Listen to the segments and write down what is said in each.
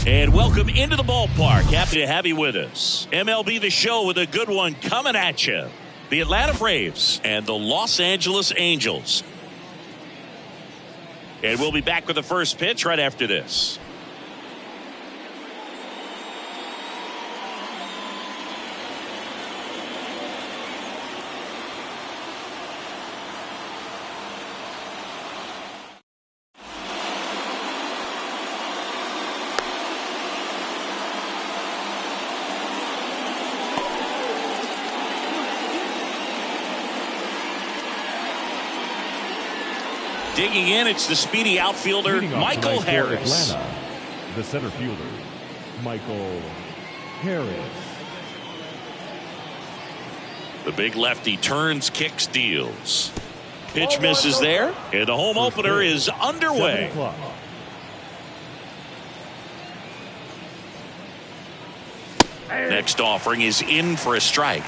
And welcome into the ballpark. Happy to have you with us. MLB The Show with a good one coming at you. The Atlanta Braves and the Los Angeles Angels. And we'll be back with the first pitch right after this. Digging in, it's the speedy outfielder, Michael Harris. Atlanta, the center fielder, Michael Harris. The big lefty turns, kicks, deals. Pitch misses there, and the home opener is underway. Next offering is in for a strike.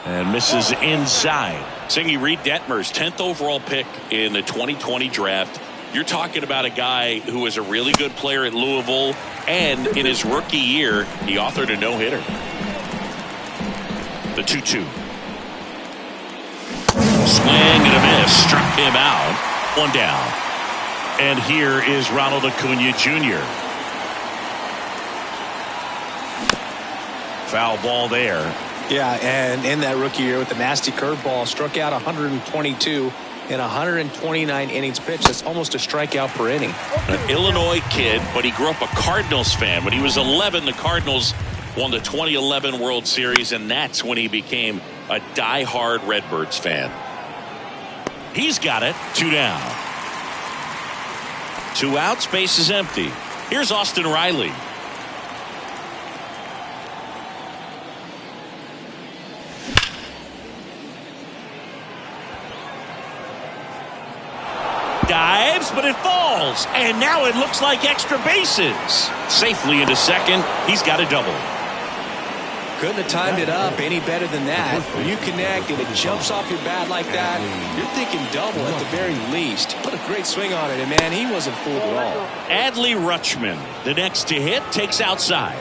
And misses inside. Singy Reed Detmer's 10th overall pick in the 2020 draft. You're talking about a guy who is a really good player at Louisville, and in his rookie year, he authored a no-hitter. The 2-2. Swing and a miss. Struck him out. One down. And here is Ronald Acuna Jr. Foul ball there. Yeah, and in that rookie year with the nasty curveball, struck out 122 in 129 innings pitched. That's almost a strikeout per inning. An Illinois kid, but he grew up a Cardinals fan. When he was 11, the Cardinals won the 2011 World Series, and that's when he became a diehard Redbirds fan. He's got it. 2 down. 2 outs, base is empty. Here's Austin Riley. Dives, but it falls, and now it looks like extra bases. Safely into second. He's got a double. Couldn't have timed it up any better than that. When you connect and it jumps off your bat like that, you're thinking double at the very least. Put a great swing on it, and man, he wasn't fooled at all. Adley Rutschman, the next to hit, takes outside.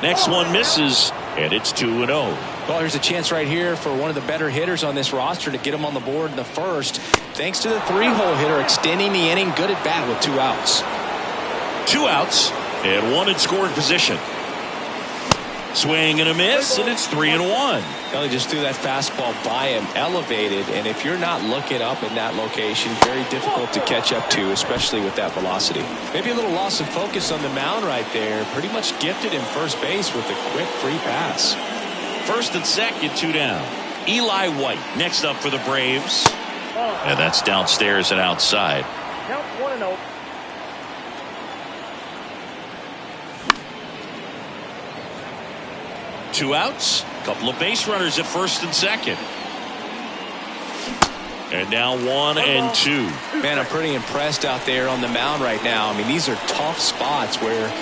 Next one misses, and it's 2-0. Well, here's a chance right here for one of the better hitters on this roster to get him on the board in the first. Thanks to the 3-hole hitter extending the inning. Good at bat with 2 outs. 2 outs and 1 in scoring position. Swing and a miss, and it's 3-1. Well, he just threw that fastball by him, elevated, and if you're not looking up in that location, very difficult to catch up to, especially with that velocity. Maybe a little loss of focus on the mound right there. Pretty much gifted him first base with a quick free pass. First and second, 2 down. Eli White next up for the Braves. And that's downstairs and outside. Count 1-0. Two outs. Couple of base runners at first and second. And now 1 and 2. Man, I'm pretty impressed out there on the mound right now. I mean, these are tough spots where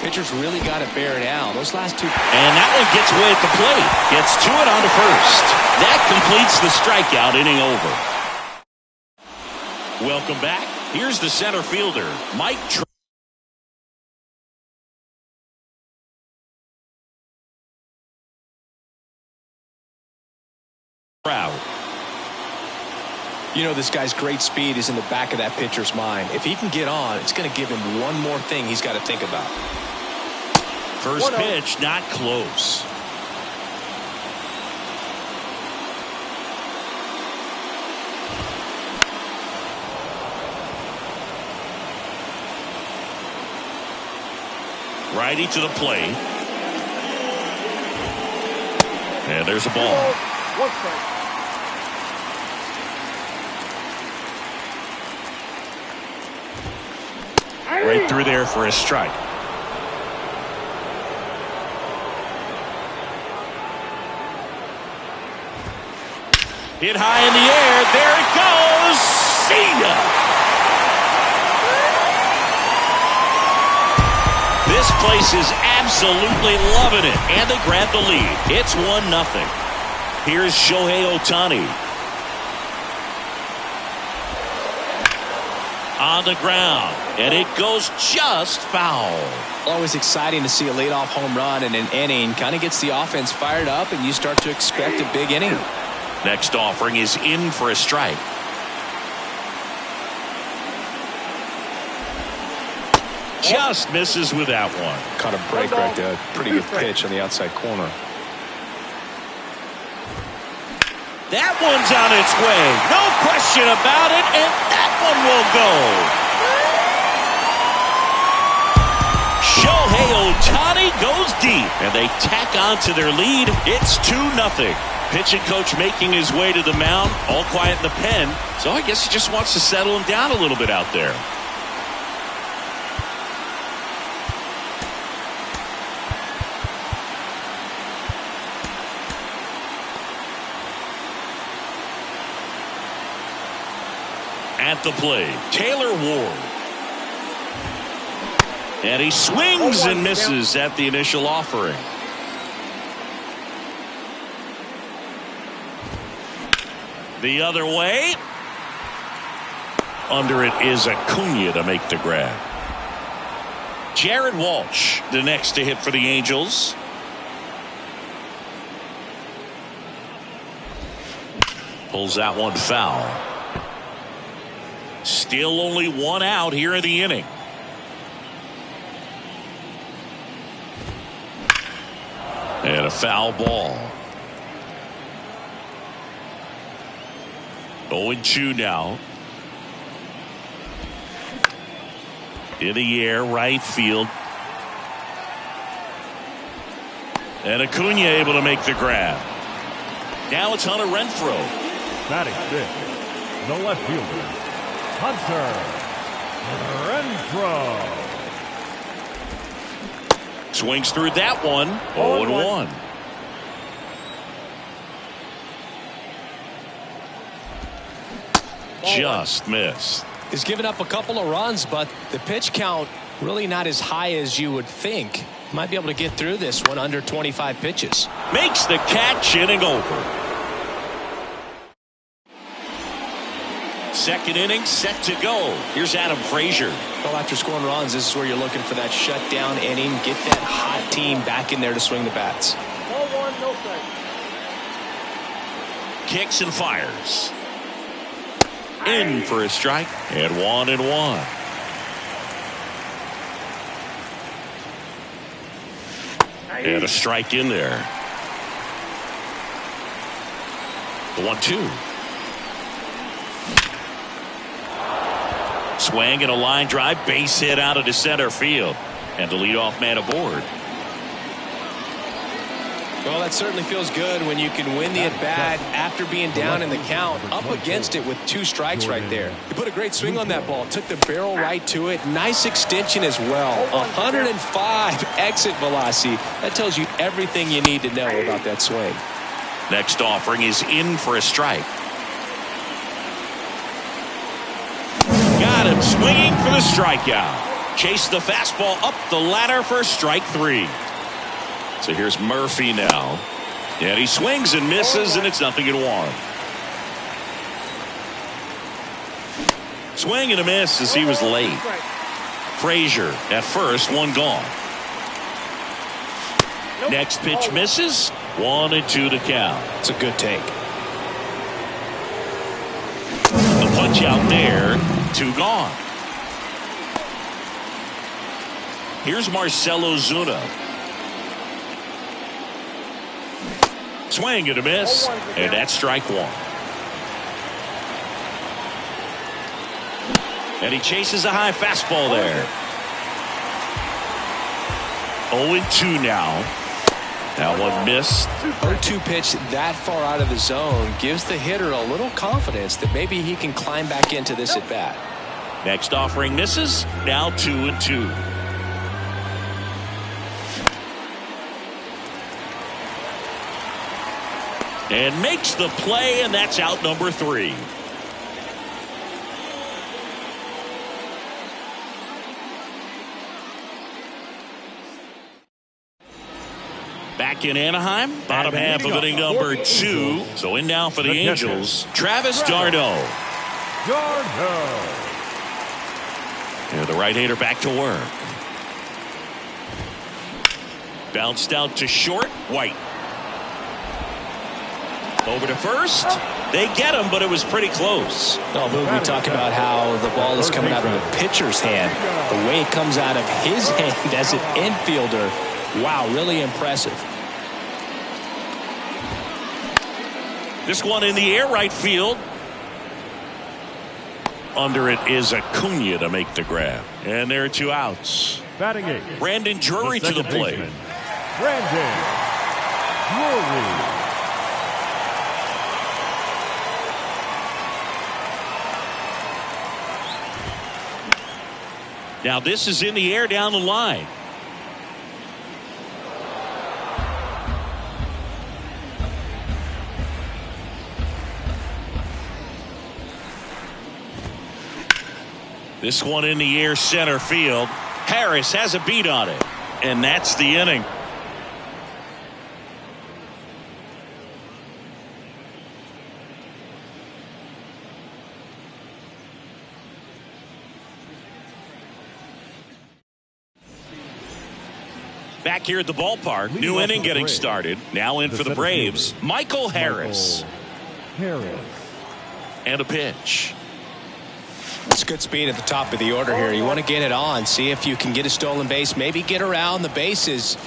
pitchers really got to bear down. Those last 2. And that one gets away at the plate. Gets to it on to first. That completes the strikeout, inning over. Welcome back. Here's the center fielder, Mike Trout. You know, this guy's great speed is in the back of that pitcher's mind. If he can get on, it's going to give him one more thing he's got to think about. First pitch, not close. Righty to the plate. And there's a ball. Right through there for a strike. Hit high in the air. There it goes. See ya. This This place is absolutely loving it, and they grab the lead. It's 1-0. Here's Shohei Ohtani. On the ground, and it goes just foul. Always exciting to see a leadoff home run in an inning. Kind of gets the offense fired up, and you start to expect a big inning. Next offering is in for a strike. Just misses with that one. Caught a break right there. Pretty good pitch on the outside corner. That one's on its way. No question about it, and that one will go. Shohei Ohtani goes deep, and they tack on to their lead. It's 2-0. Pitching coach making his way to the mound, all quiet in the pen. So I guess he just wants to settle him down a little bit out there. At the plate, Taylor Ward. And he swings and misses at the initial offering. The other way. Under it is Acuna to make the grab. Jared Walsh, the next to hit for the Angels. Pulls that one foul. Still only one out here in the inning. And a foul ball. 0-2 now. In the air, right field. And Acuna able to make the grab. Now it's Hunter Renfroe. Batting fifth, the left fielder, Hunter Renfroe. Swings through that one. 0-1. Just missed. He's given up a couple of runs, but the pitch count really not as high as you would think. Might be able to get through this one under 25 pitches. Makes the catch, inning over. Second inning set to go. Here's Adam Frazier. Well, after scoring runs, this is where you're looking for that shutdown inning. Get that hot team back in there to swing the bats. 0-1, no strike. Kicks and fires. In for a strike. And 1-1. And a strike in there. The 1-2. Swing and a line drive, base hit out into center field, and the leadoff man aboard. Well, that certainly feels good when you can win the at-bat after being down in the count, up against it with 2 strikes right there. He put a great swing on that ball, took the barrel right to it. Nice extension as well. 105 exit velocity. That tells you everything you need to know about that swing. Next offering is in for a strike. Got him swinging for the strikeout. Chase the fastball up the ladder for strike 3. So here's Murphy now. And he swings and misses, and it's 0-1. Swing and a miss as he was late. Frazier at first, one gone. Next pitch misses. 1-2 to count. It's a good take. The punch out there. 2 gone. Here's Marcell Ozuna. Swing and a miss, and that's strike 1. And he chases a high fastball there. 0-2 now. That one missed. 0-2 pitch that far out of the zone gives the hitter a little confidence that maybe he can climb back into this at bat. Next offering misses. Now 2-2. And makes the play, and that's out number 3. Back in Anaheim, bottom half of inning number 2. So in now for the Angels, Travis d'Arnaud. And the right-hander back to work. Bounced out to short, White. Over to first. They get him, but it was pretty close. Oh, Boog, we talk about how the ball is coming out of the pitcher's hand. The way it comes out of his hand as an infielder. Wow, really impressive. This one in the air, right field. Under it is Acuna to make the grab. And there are 2 outs. Batting 8. Brandon Drury to the plate. Brandon Drury. Now this is in the air down the line. This one in the air center field. Harris has a beat on it. And that's the inning. Back here at the ballpark, new inning getting started. Now in for the Braves, Michael Harris. And a pitch. It's good speed at the top of the order here. You want to get it on, see if you can get a stolen base, maybe get around the bases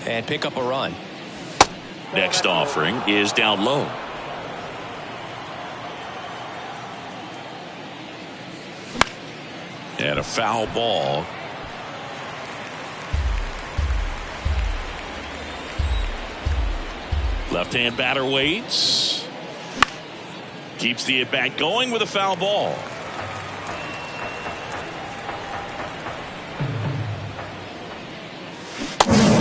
and pick up a run. Next offering is down low. And a foul ball. Left-hand batter waits. Keeps the at-bat going with a foul ball.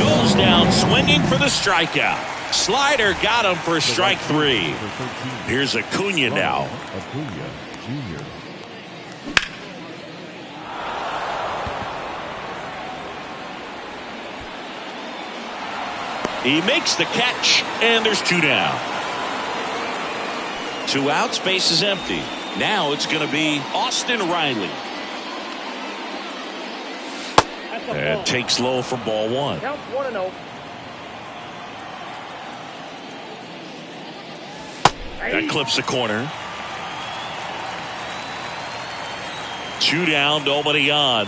Goes down swinging for the strikeout. Slider got him for strike 3. Here's Acuna now. Acuna Jr. He makes the catch, and there's 2 down. 2 outs, base is empty. Now it's going to be Austin Riley. And takes low for ball 1. Count 1-0. That clips the corner. 2 down, nobody on.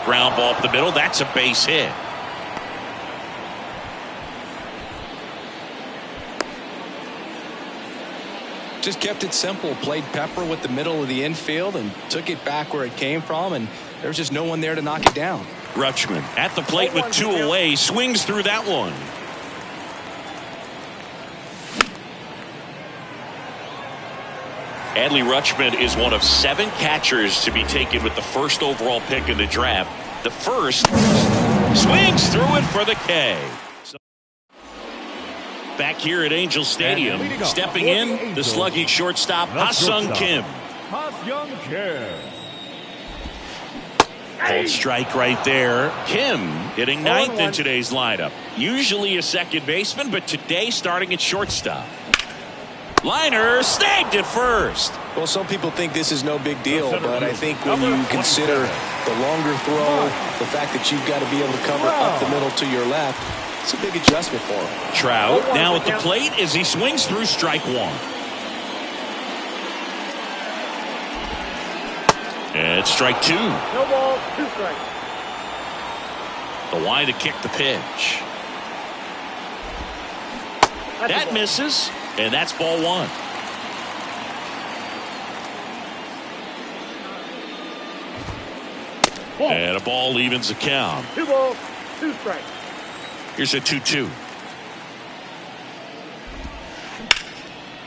Ground ball up the middle. That's a base hit. Just kept it simple, played pepper with the middle of the infield and took it back where it came from, and there's just no one there to knock it down. Rutschman at the plate with 2 away, swings through that one. Adley Rutschman is one of 7 catchers to be taken with the first overall pick in the draft. The first swings through it for the K. Back here at Angel Stadium, stepping in, the sluggy shortstop, Ha-Sung Kim. Ha-Sung Kim. Cold strike right there. Kim hitting 9th in today's lineup. Usually a second baseman, but today starting at shortstop. Liner snagged at first. Well, some people think this is no big deal, but I think when you consider the longer throw, the fact that you've got to be able to cover up the middle to your left, it's a big adjustment for him. Trout now at the plate as he swings through strike 1. And it's strike 2. No ball, 2 strikes. The line to kick the pitch. That misses, and that's ball 1. And a ball evens the count. 2 balls, 2 strikes. Here's a 2-2.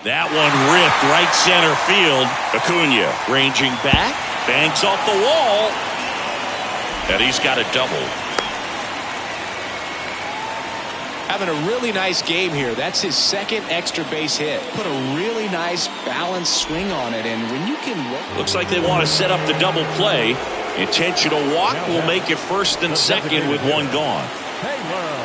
That one ripped right center field. Acuna ranging back, banks off the wall, and he's got a double. Having a really nice game here. That's his 2nd extra base hit. Put a really nice balanced swing on it, and when you can... Looks like they want to set up the double play. Intentional walk will make it 1st and 2nd with 1 gone. Taylor.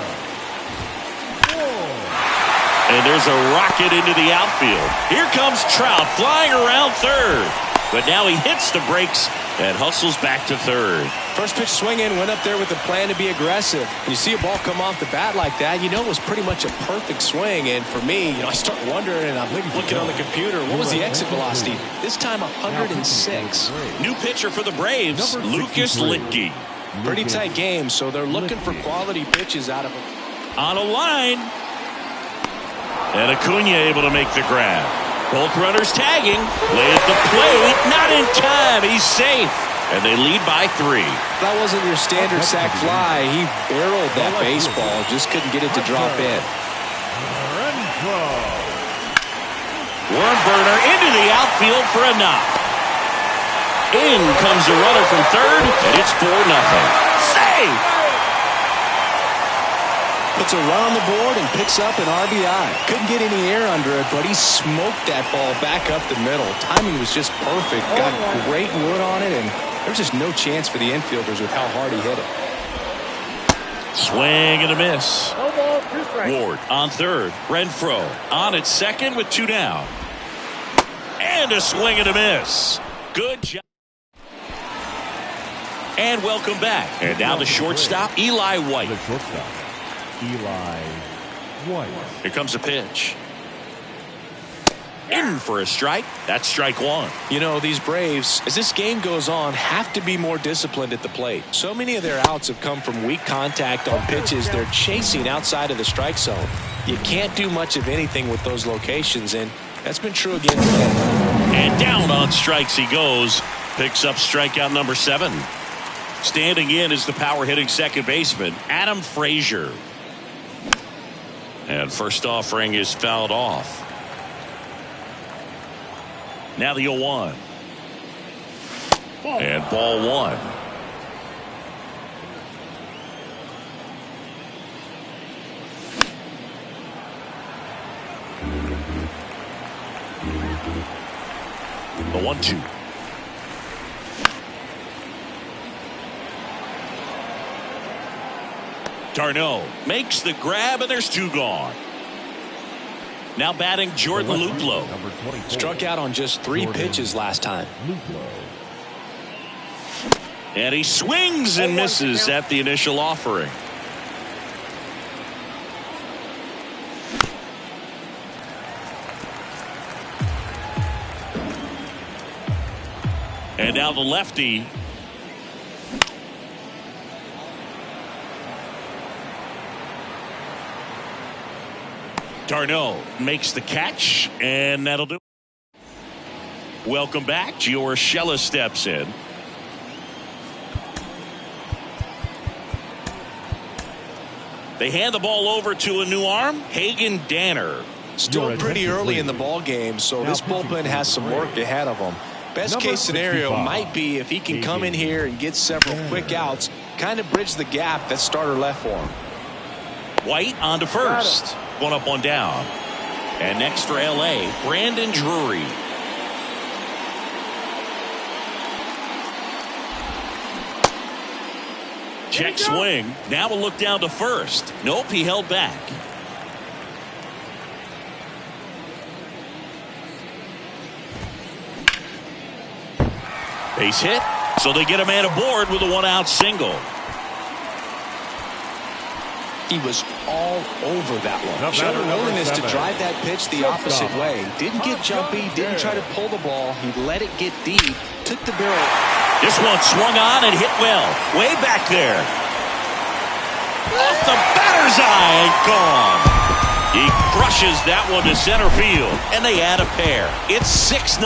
And there's a rocket into the outfield. Here comes Trout flying around third. But now he hits the brakes and hustles back to third. First pitch swinging, went up there with a plan to be aggressive. When you see a ball come off the bat like that, you know it was pretty much a perfect swing. And for me, I start wondering, and I'm looking on the computer, what was the exit velocity? This time 106. New pitcher for the Braves, Lucas Litke. Pretty tight game, so they're looking for quality pitches out of him. On a line. And Acuna able to make the grab. Both runners tagging. Lay at the plate. Not in time. He's safe. And they lead by 3. That wasn't your standard sac fly. He barreled that baseball. Just couldn't get it to drop in. Worm burner into the outfield for a knock. In comes the runner from third, and it's 4-0. Save! Puts a run on the board and picks up an RBI. Couldn't get any air under it, but he smoked that ball back up the middle. Timing was just perfect. Got great wood on it, and there was just no chance for the infielders with how hard he hit it. Swing and a miss. No ball, 2 strikes. Ward on third. Renfroe on at second with 2 down. And a swing and a miss. Good job. And welcome back. And now the shortstop, Eli White. The shortstop, Eli White. Here comes a pitch. In for a strike. That's strike 1. You know, these Braves, as this game goes on, have to be more disciplined at the plate. So many of their outs have come from weak contact on pitches they're chasing outside of the strike zone. You can't do much of anything with those locations, and that's been true again today. And down on strikes he goes. Picks up strikeout number 7. Standing in is the power-hitting second baseman, Adam Frazier. And first offering is fouled off. Now the 0-1. And ball 1. The 1-2. Darno makes the grab, and there's 2 gone. Now batting Jordan Luplow. Struck out on just 3 pitches last time. And he swings and misses at the initial offering. And now the lefty. Darno makes the catch, and that'll do it. Welcome back. Gio Urshela steps in. They hand the ball over to a new arm, Hagen Danner. Still pretty early in the ball game, so this bullpen has some work ahead of them. Best case scenario might be if he can come in here and get several quick outs, kind of bridge the gap that starter left for him. White on to first. 1 up, 1 down. And next for L.A., Brandon Drury. Check swing. Now we'll look down to first. Nope, he held back. Base hit. So they get a man aboard with a 1-out single. He was all over that one. Showed a willingness to drive that pitch the opposite way. Didn't get jumpy, didn't try to pull the ball. He let it get deep, took the barrel. This one swung on and hit well. Way back there. Off the batter's eye and gone. He crushes that one to center field, and they add a pair. It's 6-0.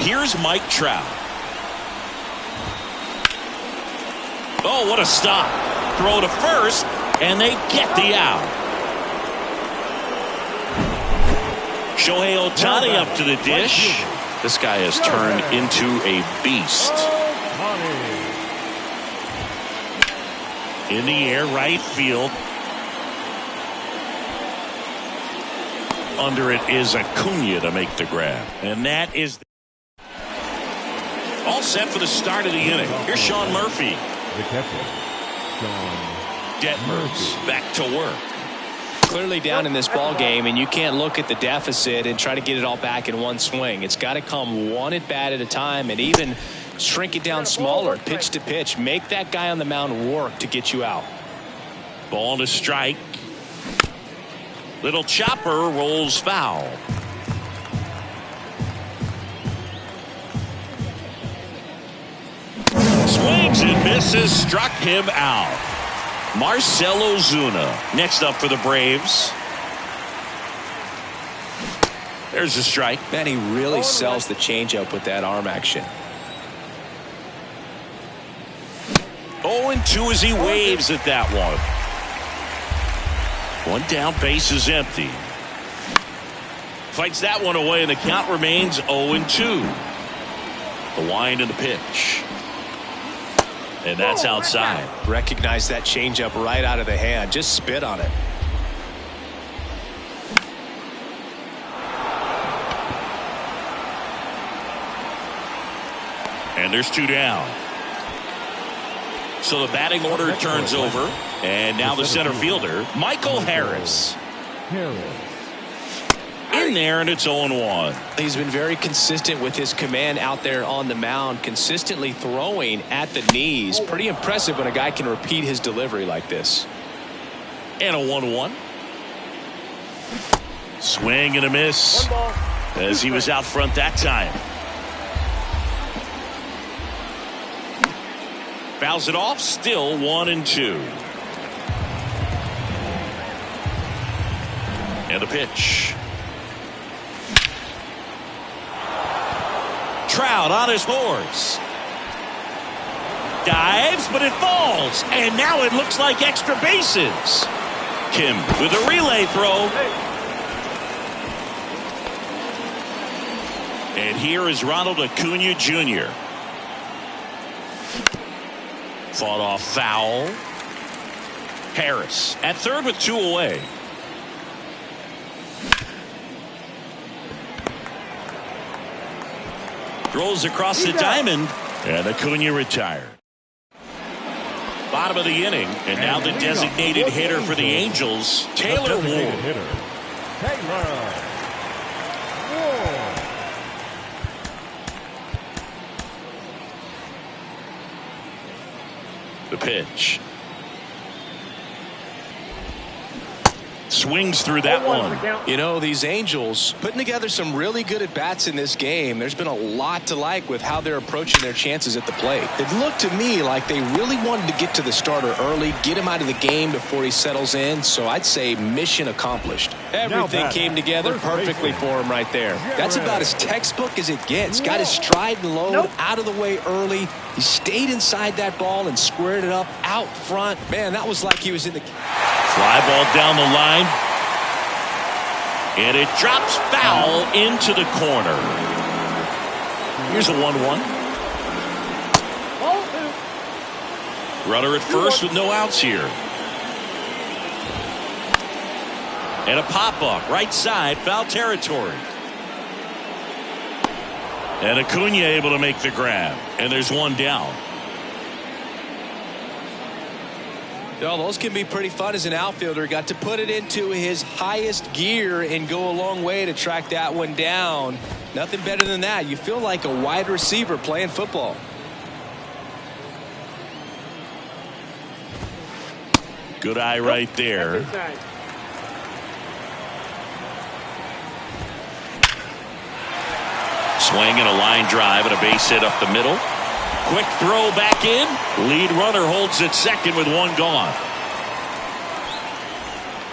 Here's Mike Trout. Oh, what a stop. Throw to first, and they get the out. Shohei Ohtani up to the dish. This guy has turned into a beast. In the air, right field. Under it is Acuna to make the grab. And that is all set for the start of the inning. Here's Sean Murphy. The catcher, Sean Detmers back to work. clearly down in this ball game, and you can't look at the deficit and try to get it all back in one swing. It's got to come one at bat at a time, and even shrink it down smaller, pitch to pitch. Make that guy on the mound work to get you out. Ball to strike. Little chopper rolls foul. Swings and misses, struck him out. Marcell Ozuna next up for the Braves. There's a strike. Man, he really sells the changeup with that arm action. 0-2 as he waves at that one. One down, base is empty. Fights that one away, and the count remains 0-2. The wind and the pitch. And that's outside. Recognize that changeup right out of the hand. Just spit on it. And there's two down. So the batting order turns over. And now the center fielder, Michael Harris. In there, and it's 0-1. He's been very consistent with his command out there on the mound, consistently throwing at the knees. Pretty impressive when a guy can repeat his delivery like this. And a 1-1. Swing and a miss as he was out front that time. Fouls it off, still 1-2. And the pitch. Trout on his horse. Dives, but it falls. And now it looks like extra bases. Kim with a relay throw. And here is Ronald Acuna Jr. Fought off foul. Harris at third with two away. Throws across the diamond, and Acuna retired. Bottom of the inning, and now the designated hitter for the Angels, Taylor Ward. The pitch. Swings through that one. You know, these Angels putting together some really good at-bats in this game. There's been a lot to like with how they're approaching their chances at the plate. It looked to me like they really wanted to get to the starter early, get him out of the game before he settles in. So I'd say mission accomplished. Everything came together perfectly for him right there. That's about as textbook as it gets. Got his stride and load out of the way early. He stayed inside that ball and squared it up out front. Man, that was like he was in the... Fly ball down the line. And it drops foul into the corner. Here's a 1-1. Runner at first with no outs here. And a pop-up right side, foul territory. And Acuna able to make the grab. And there's one down. Well, those can be pretty fun as an outfielder. Got to put it into his highest gear and go a long way to track that one down. Nothing better than that. You feel like a wide receiver playing football. Good eye right there. Swing and a line drive and a base hit up the middle. Quick throw back in. Lead runner holds at second with one gone.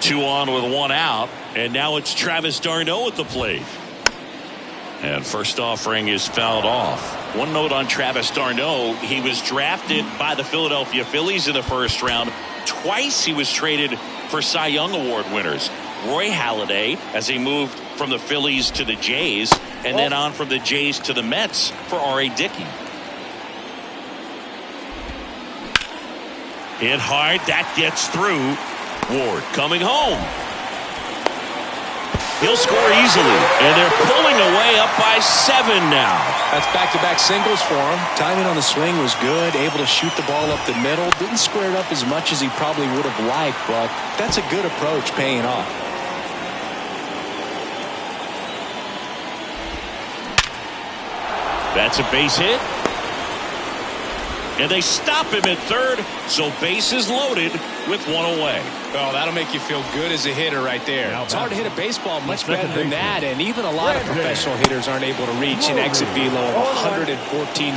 Two on with one out. And now it's Travis d'Arnaud at the plate. And first offering is fouled off. One note on Travis d'Arnaud. He was drafted by the Philadelphia Phillies in the first round. Twice he was traded for Cy Young Award winners. Roy Halladay as he moved from the Phillies to the Jays. And then on from the Jays to the Mets for R.A. Dickey. Hit hard. That gets through. Ward coming home. He'll score easily, and they're pulling away up by 7 now. That's back-to-back singles for him. Timing on the swing was good, able to shoot the ball up the middle. Didn't square it up as much as he probably would have liked, but that's a good approach paying off. That's a base hit. And they stop him at third, so bases loaded with 1 away. Oh, that'll make you feel good as a hitter right there. It's hard to hit a baseball much better than that, and even a lot of professional hitters aren't able to reach an exit velo of 114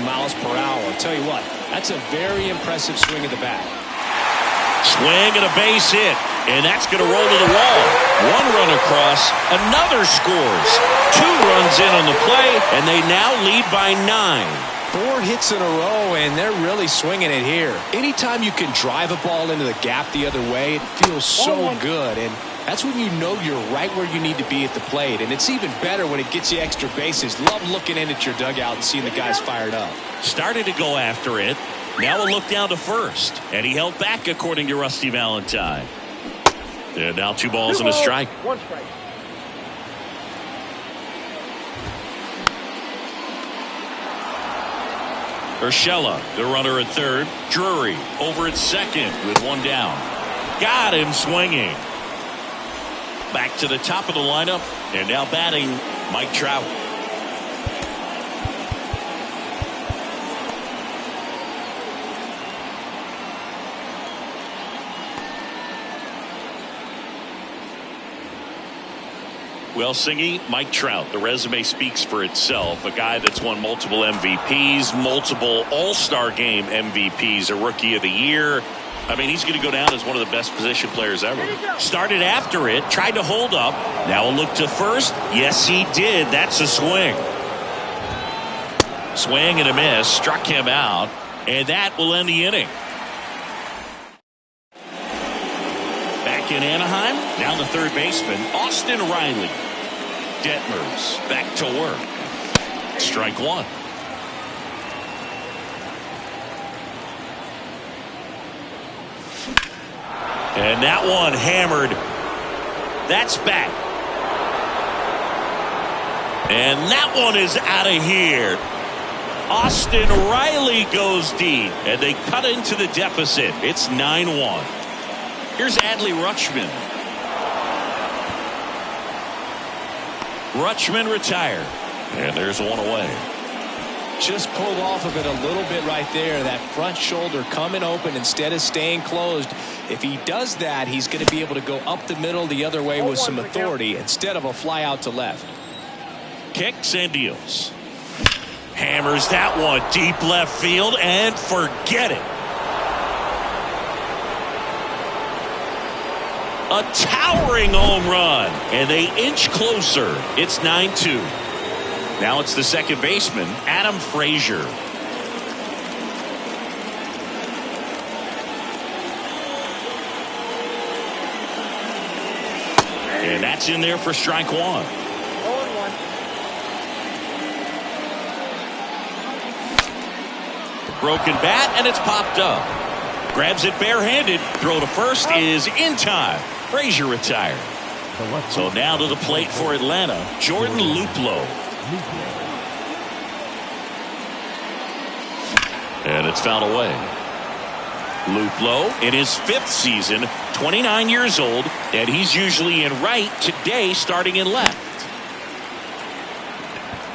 miles per hour. I'll tell you what, that's a very impressive swing of the bat. Swing and a base hit, and that's going to roll to the wall. 1 run across, another scores. 2 runs in on the play, and they now lead by 9. 4 hits in a row, and they're really swinging it here. Anytime you can drive a ball into the gap the other way, it feels so good, and that's when you know you're right where you need to be at the plate, and it's even better when it gets you extra bases. Love looking in at your dugout and seeing the guys fired up. Started to go after it. Now a look down to first, and he held back according to Rusty Valentine. And now 2 balls and a strike. 1 strike. Urshela, the runner at third. Drury over at second with 1 down. Got him swinging. Back to the top of the lineup, and now batting Mike Trout. Well, Singy, Mike Trout, the resume speaks for itself. A guy that's won multiple MVPs, multiple All-Star Game MVPs, a Rookie of the Year. I mean, he's going to go down as one of the best position players ever. Started after it, tried to hold up. Now a look to first. Yes, he did. That's a swing. Swing and a miss. Struck him out. And that will end the inning. Back in Anaheim, now the third baseman, Austin Riley. Detmers back to work. Strike 1. And that one hammered. That's back. And that one is out of here. Austin Riley goes deep, and they cut into the deficit. It's 9-1. Here's Adley Rutschman. Rutschman retired, and there's 1 away. Just pulled off of it a little bit right there. That front shoulder coming open instead of staying closed. If he does that, he's going to be able to go up the middle the other way with some authority instead of a fly out to left. Kicks and deals. Hammers that one deep left field, and forget it. A towering home run, and they inch closer. It's 9-2. Now it's the second baseman, Adam Frazier. And that's in there for strike 1. 0-1. Broken bat, and it's popped up. Grabs it barehanded. Throw to first is in time. Frazier retired. So now to the plate for Atlanta, Jordan Luplow. And it's fouled away. Luplow in his 5th season, 29 years old, and he's usually in right, today starting in left.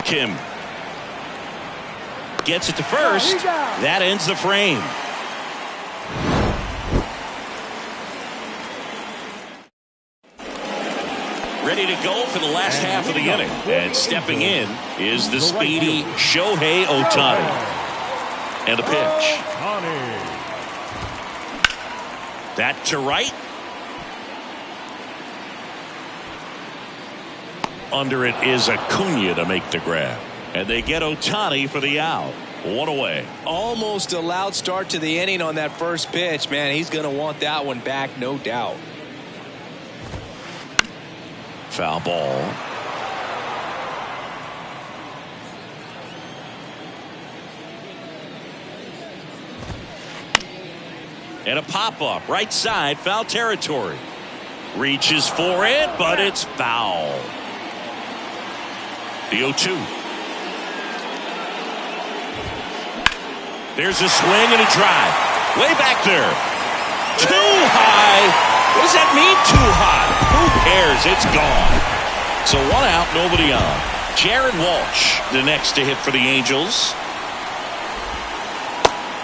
Kim gets it to first. That ends the frame. Ready to go for the last half of the inning. And stepping in is the speedy Shohei Ohtani. And the pitch. That to right. Under it is Acuna to make the grab. And they get Ohtani for the out. 1 away. Almost a loud start to the inning on that first pitch. Man, he's going to want that one back, no doubt. Foul ball. And a pop-up right side, foul territory. Reaches for it, but it's foul. The 0-2. There's a swing and a drive. Way back there. Too high. What does that mean, too high? Who cares? It's gone. So 1 out, nobody on. Jared Walsh, the next to hit for the Angels.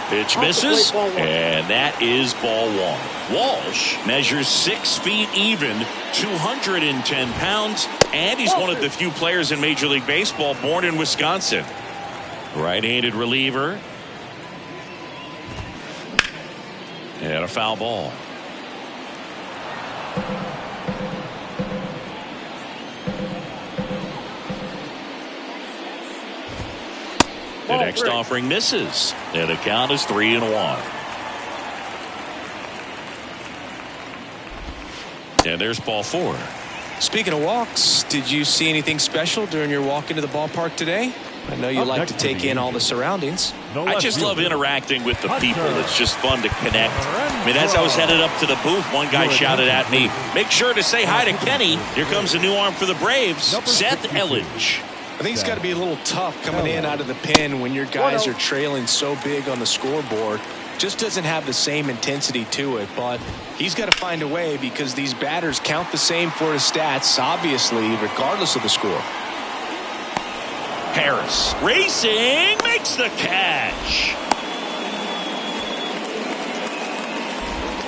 Pitch misses, and that is ball 1. Walsh measures 6 feet even, 210 pounds, and he's one of the few players in Major League Baseball born in Wisconsin. Right-handed reliever. And a foul ball. The next offering misses, and the count is 3-1. And there's ball 4. Speaking of walks, did you see anything special during your walk into the ballpark today? I know you like to take in all the surroundings. I just love interacting with the people. It's just fun to connect. I mean, as I was headed up to the booth, one guy shouted at me, "Make sure to say hi to Kenny. Here comes a new arm for the Braves, Seth Elledge." I think it's got to be a little tough coming in out of the pen when your guys are trailing so big on the scoreboard. Just doesn't have the same intensity to it, but he's got to find a way because these batters count the same for his stats, obviously, regardless of the score. Harris racing, makes the catch.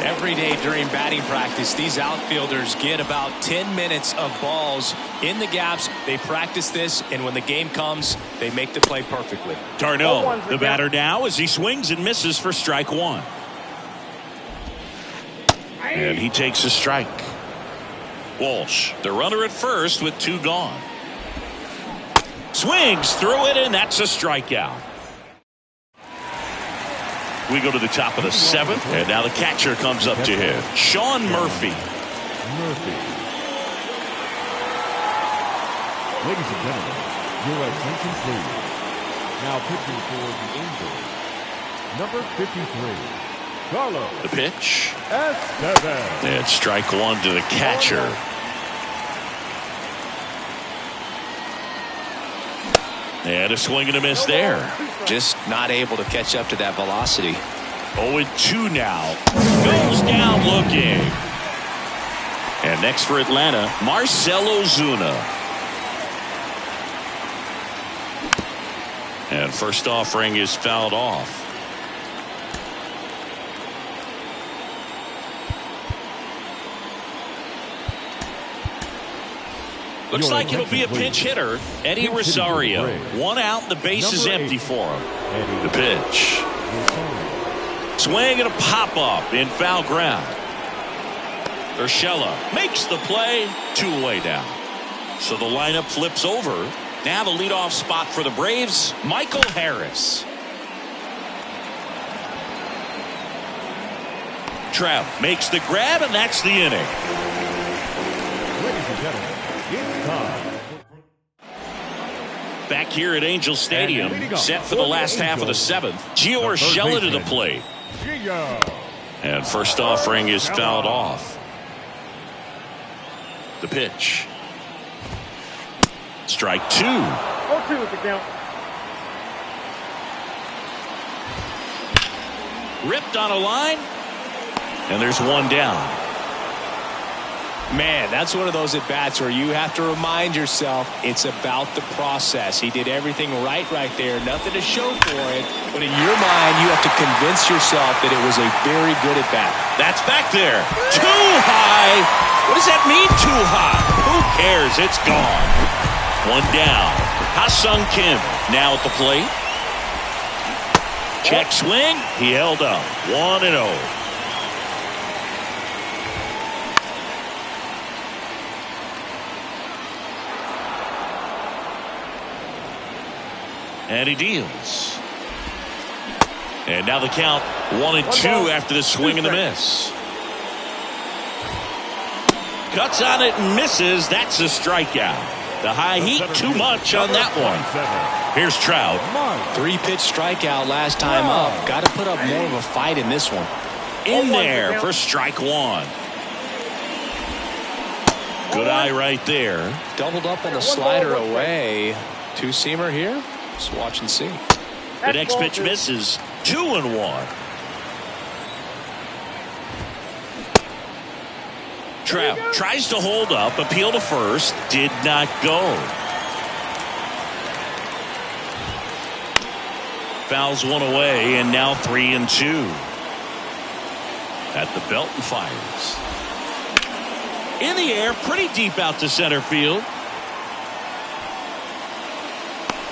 Every day during batting practice, these outfielders get about 10 minutes of balls in the gaps. They practice this, and when the game comes, they make the play perfectly. Darno, the batter now, as he swings and misses for strike 1. And he takes a strike. Walsh, the runner at first with 2 gone. Swings through it, and that's a strikeout. We go to the top of the 7th, and now the catcher comes up to him. Sean Murphy. Ladies and gentlemen, your attention please. Now pitching for the Angels, number 53, Carlos. The pitch. Estevez. And strike 1 to the catcher. And a swing and a miss there. Just not able to catch up to that velocity. 0-2 now. Goes down looking. And next for Atlanta, Marcell Ozuna. And first offering is fouled off. Looks like it'll be a pinch hitter, Eddie Rosario. 1 out, the base is empty for him. The pitch. Swing and a pop-up in foul ground. Urshela makes the play, 2 away now. So the lineup flips over. Now the leadoff spot for the Braves, Michael Harris. Trout makes the grab, and that's the inning. Ladies and gentlemen, it's time. Back here at Angel Stadium, set for the last half of the 7th. Gio Urshela to the plate. And first offering is fouled off. The pitch. Strike 2. 0-2 with the count. Ripped on a line. And there's 1 down. Man, that's one of those at-bats where you have to remind yourself it's about the process. He did everything right there. Nothing to show for it. But in your mind, you have to convince yourself that it was a very good at-bat. That's back there. Too high. What does that mean, too high? Who cares? It's gone. 1 down. Ha-Sung Kim now at the plate. Check swing. He held up. 1-0. And he deals. And now the count 1-2 after the swing and the miss. Cuts on it and misses. That's a strikeout. The high heat too much on that one. Here's Trout. 3-pitch strikeout last time up. Got to put up more of a fight in this one. In there for strike 1. Good eye right there. Doubled up on the slider away. Two-seamer here. Just watch and see. The next pitch misses. 2-1. Trout tries to hold up, appeal to first, did not go. Fouls one away, and now 3-2. At the belt and fires. In the air, pretty deep out to center field.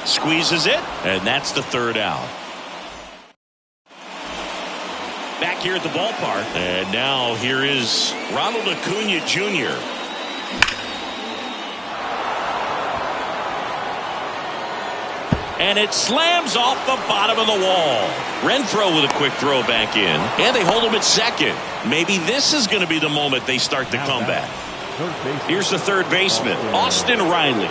Squeezes it, and that's the third out. Back here at the ballpark, and now here is Ronald Acuna Jr. And it slams off the bottom of the wall. Renfroe with a quick throw back in, and they hold him at second. Maybe this is going to be the moment they start the comeback. Here's the third baseman, Austin Riley.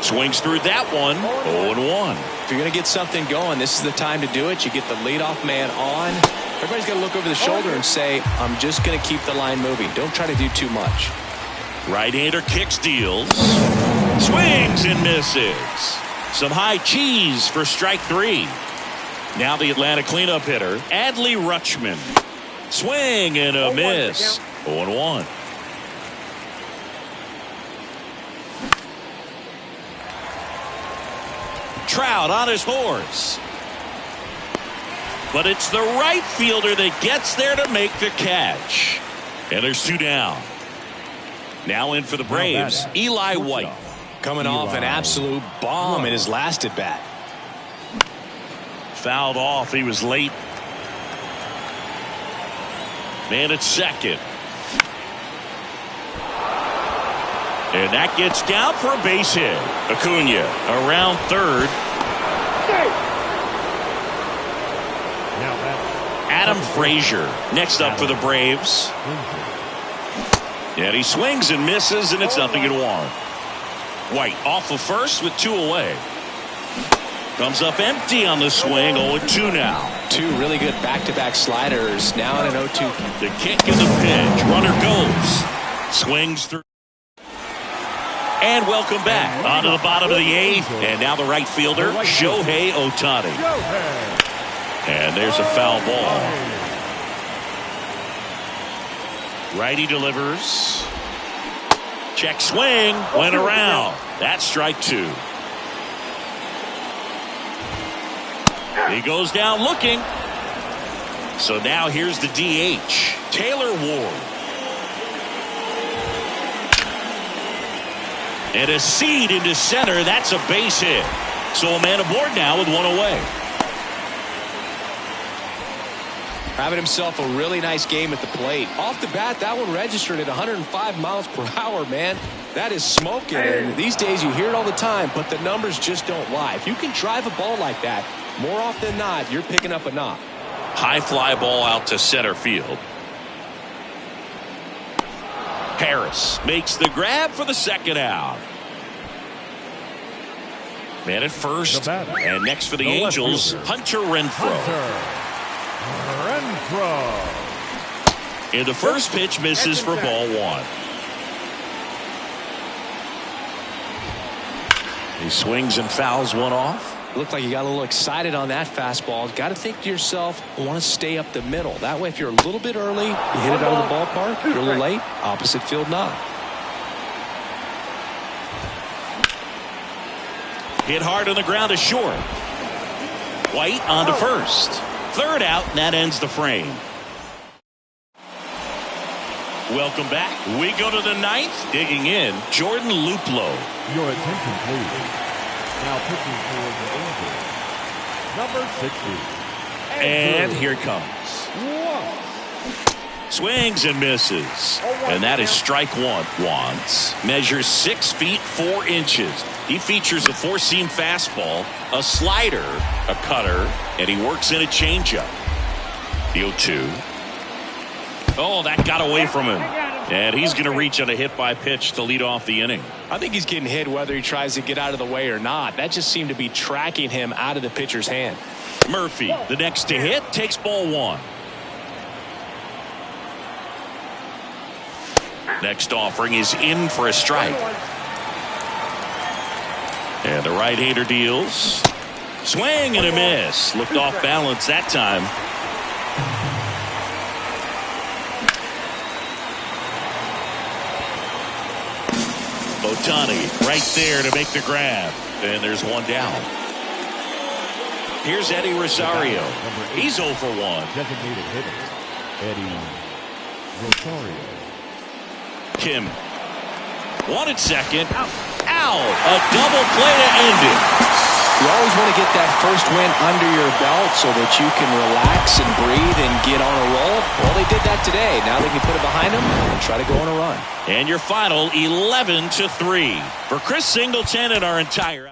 Swings through that one. 0-1. If you're going to get something going, this is the time to do it. You get the leadoff man on. Everybody's got to look over the shoulder and say, I'm just going to keep the line moving. Don't try to do too much. Right-hander kicks, deals. Swings and misses. Some high cheese for strike three. Now the Atlanta cleanup hitter, Adley Rutschman. Swing and a miss. 0-1. Trout on his horse. But it's the right fielder that gets there to make the catch. And there's two down. Now in for the Braves, Eli White. Coming off an absolute bomb in his last at bat. Fouled off. He was late. Man at second. And that gets down for a base hit. Acuna around third. Adam Frazier next up for the Braves. And he swings and misses, and it's 0-1. White off of first with two away. Comes up empty on the swing. 0-2 now. Two really good back-to-back sliders. Now in an 0-2. The kick and the pitch. Runner goes. Swings through. And welcome back onto the bottom of the eighth. And now the right fielder, Shohei Ohtani. And there's a foul ball. Righty delivers. Check swing. Went around. That's strike two. He goes down looking. So now here's the DH, Taylor Ward. And a seed into center. That's a base hit. So a man aboard now with one away. Having himself a really nice game at the plate. Off the bat, that one registered at 105 miles per hour, man. That is smoking. And these days you hear it all the time, but the numbers just don't lie. If you can drive a ball like that, more often than not, you're picking up a knock. High fly ball out to center field. Harris makes the grab for the second out. Man at first. And next for the Angels, Hunter Renfroe. And the first pitch misses for ball one. He swings and fouls one off. Looked like you got a little excited on that fastball. Got to think to yourself, I want to stay up the middle. That way, if you're a little bit early, you hit it out of the ballpark. If you're a little late, opposite field knock. Hit hard on the ground to short. White on to first. Third out, and that ends the frame. Welcome back. We go to the ninth. Digging in, Jordan Luplow. Your attention, please. Now pitching for the Angels, number 60. And here it comes. Swings and misses. And that is strike one. Wants. Measures 6 feet 4 inches. He features a four-seam fastball, a slider, a cutter, and he works in a changeup. The 0-2. Oh, that got away from him. And he's going to reach on a hit-by pitch to lead off the inning. I think he's getting hit whether he tries to get out of the way or not. That just seemed to be tracking him out of the pitcher's hand. Murphy, the next to hit, takes ball one. Next offering is in for a strike. And the right-hander deals. Swing and a miss. Looked off balance that time. Otani right there to make the grab. And there's one down. Here's Eddie Rosario. He's 0 for 1. Designated hitter, Eddie Rosario. Kim. Wanted second. Out. A double play to end it. You always want to get that first win under your belt so that you can relax and breathe and get on a roll. Well, they did that today. Now they can put it behind them and try to go on a run. And your final 11-3. For Chris Singleton and our entire